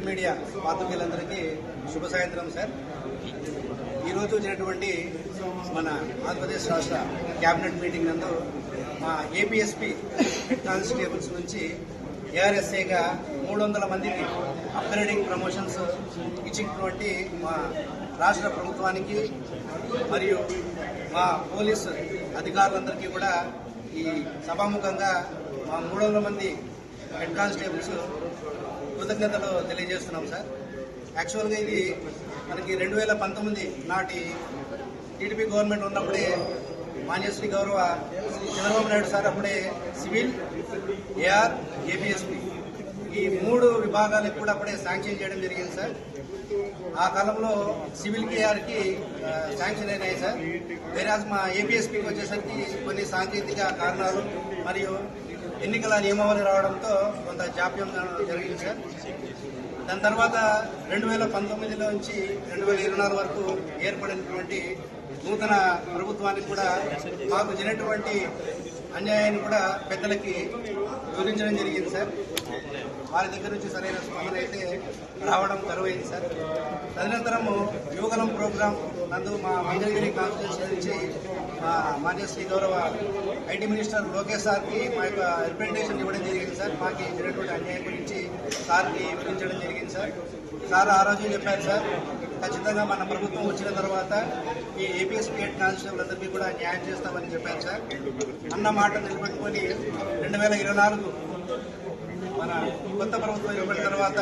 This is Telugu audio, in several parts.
మీడియా పాత్రికేయులందరికీ శుభ సాయంత్రం సార్. ఈరోజు వచ్చినటువంటి మన ఆంధ్రప్రదేశ్ రాష్ట్ర క్యాబినెట్ మీటింగ్ నందు మా ఏపీఎస్పీ కానిస్టేబుల్స్ నుంచి ఏఆర్ఎస్ఏగా 300 మందికి అప్గ్రేడింగ్ ప్రమోషన్స్ ఇచ్చినటువంటి మా రాష్ట్ర ప్రభుత్వానికి మరియు మా పోలీసు అధికారులందరికీ కూడా ఈ సభాముఖంగా మా 300 మంది హెడ్ కానిస్టేబుల్స్ కృతజ్ఞతలు తెలియజేస్తున్నాం సార్. యాక్చువల్గా ఇది మనకి 2019 నాటి టీడీపీ గవర్నమెంట్ ఉన్నప్పుడే మాన్యశ్రీ గౌరవ చంద్రబాబు నాయుడు సార్ అప్పుడే సివిల్, ఏఆర్, ఏపీఎస్పీ ఈ 3 విభాగాలకు కూడా అప్పుడే శాంక్షన్ చేయడం జరిగింది సార్. ఆ కాలంలో సివిల్కి, ఏఆర్కి శాంక్షన్ అయినాయి సార్. వేరే మా ఏపీఎస్పీకి వచ్చేసరికి కొన్ని సాంకేతిక కారణాలు మరియు ఎన్నికల నియమావళి రావడంతో కొంత జాప్యం జరిగింది సార్. దాని తర్వాత 2019 నుంచి 2024 వరకు ఏర్పడినటువంటి నూతన ప్రభుత్వానికి కూడా మాకు జరిగినటువంటి అన్యాయాన్ని కూడా పెద్దలకి వివరించడం జరిగింది సార్. వారి దగ్గర నుంచి సరైన స్పందన అయితే రావడం కరువైంది సార్. తదనంతరము యువగలం ప్రోగ్రాం నందు మా మంగళగిరి కాన్స్టిట్యూన్సీ నుంచి మా మాన్యశ్రీ గౌరవ ఐటీ మినిస్టర్ లోకేష్ సార్కి మా యొక్క రిప్రజెంటేషన్ ఇవ్వడం జరిగింది సార్. మాకు జరిగినటువంటి అన్యాయం గురించి సార్కి వివరించడం జరిగింది సార్. సార్ ఆ రోజు చెప్పారు సార్, ఖచ్చితంగా మన ప్రభుత్వం వచ్చిన తర్వాత ఈ ఏపీఎస్పీ హెడ్ కానిస్టేబుల్ అందరికీ కూడా న్యాయం చేస్తామని చెప్పారు సార్. అన్న మాట నిలబెట్టుకొని 2024 మన కొత్త ప్రభుత్వం ఏర్పడిన తర్వాత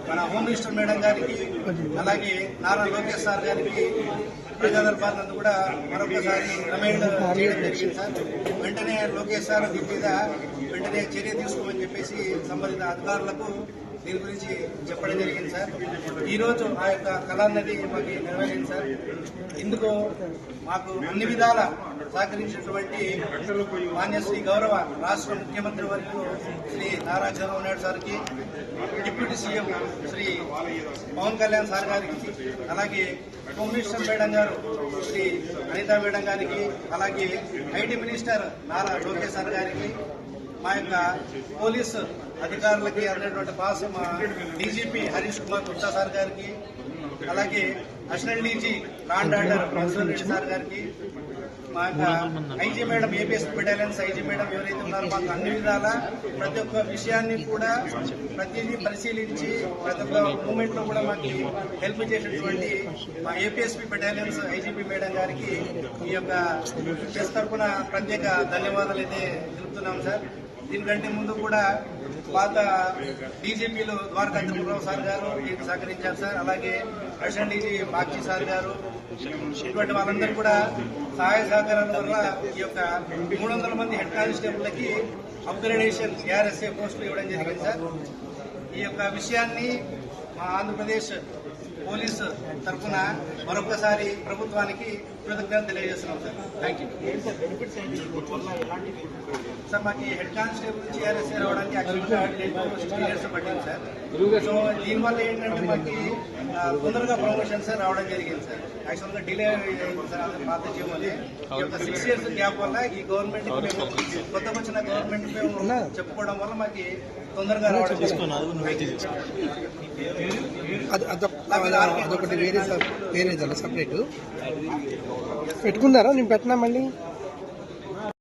మన హోమ్ మినిస్టర్ మేడం గారికి అలాగే నారా లోకేష్ సార్ గారికి ప్రజాదర్బార్ నందు కూడా మరొకసారి రిమైండ్ చేయడం జరిగింది సార్. వెంటనే లోకేష్ సార్ దీని మీద వెంటనే చర్య తీసుకోమని చెప్పేసి సంబంధిత అధికారులకు దీని గురించి చెప్పడం జరిగింది సార్. ఈరోజు ఆ యొక్క కళాన్నది మాకు నెరవేరింది సార్. ఇందుకు మాకు అన్ని విధాల సహకరించినటువంటి మాన్యశ్రీ గౌరవ రాష్ట్ర ముఖ్యమంత్రి వర్యులు శ్రీ నారా చంద్రబాబు నాయుడు సార్కి, deputy CM Shri Pawan Kalyan sir గారికి, అలాగే హోమ్ మినిస్టర్ మేడం గారు శ్రీ అనితా మేడం గారికి, అలాగే IT minister Nara Lokesh sir గారికి, మా యొక్క పోలీసు అధికారులకి అందటువంటి పాస్ మా డీజీపీ హరీష్ కుమార్ గుప్తా సార్ గారికి, అలాగే additional DG law and order professor Reddy sir గారికి, మా యొక్క IG madam, APSP battalions IG madam ఎవరైతే ఉన్నారో మాకు అన్ని విధాల ప్రతి ఒక్క విషయాన్ని కూడా ప్రతిదీ పరిశీలించి ప్రతి ఒక్క మూమెంట్ లో కూడా మాకు హెల్ప్ చేసినటువంటి మా ఏపీఎస్పీ బెటాలియన్స్ ఐజీపీ మేడం గారికి ఈ యొక్క ప్రెస్ తరఫున ప్రత్యేక ధన్యవాదాలు అయితే తెలుపుతున్నాం సార్. దీనికంటే ముందు కూడా పాత డీజీపీలు ద్వారకా తిరుమలరావు సార్ గారు దీనికి సహకరించారు సార్. అలాగే అడిషనల్ డీజీ బాక్షి సార్ గారు, ఇటువంటి వాళ్ళందరూ కూడా సహాయ సహకారాల వల్ల ఈ యొక్క 300 మంది హెడ్ కానిస్టేబుల్కి అప్గ్రేడేషన్ ఏఆర్ఎస్ఏ పోస్టులు ఇవ్వడం జరిగింది సార్. ఈ యొక్క విషయాన్ని మా ఆంధ్రప్రదేశ్ పోలీసు తరఫున మరొకసారి ప్రభుత్వానికి కృతజ్ఞతలు తెలియజేస్తున్నాం సార్. Thank you sir. మాకు హెడ్ కానిస్టేబుల్ నుంచి ఏఆర్ఎస్ఏ రావడానికి యాక్చువల్గా 6 years పట్టింది సార్. సో దీనివల్ల ఏంటంటే మాకు తొందరగా ప్రమోషన్ సార్ రావడం జరిగింది సార్. యాక్చువల్గా డిలే అయింది సార్ పాత జీవోని. ఈ యొక్క 6 years గ్యాప్ వల్ల ఈ గవర్నమెంట్ మేము కొత్త వచ్చిన గవర్నమెంట్ మేము చెప్పుకోవడం వల్ల మాకు తొందరగా రావడం అదొకటి వేరే సపరేట్ పెట్టుకున్నారా? నేను పెట్టినా మళ్ళీ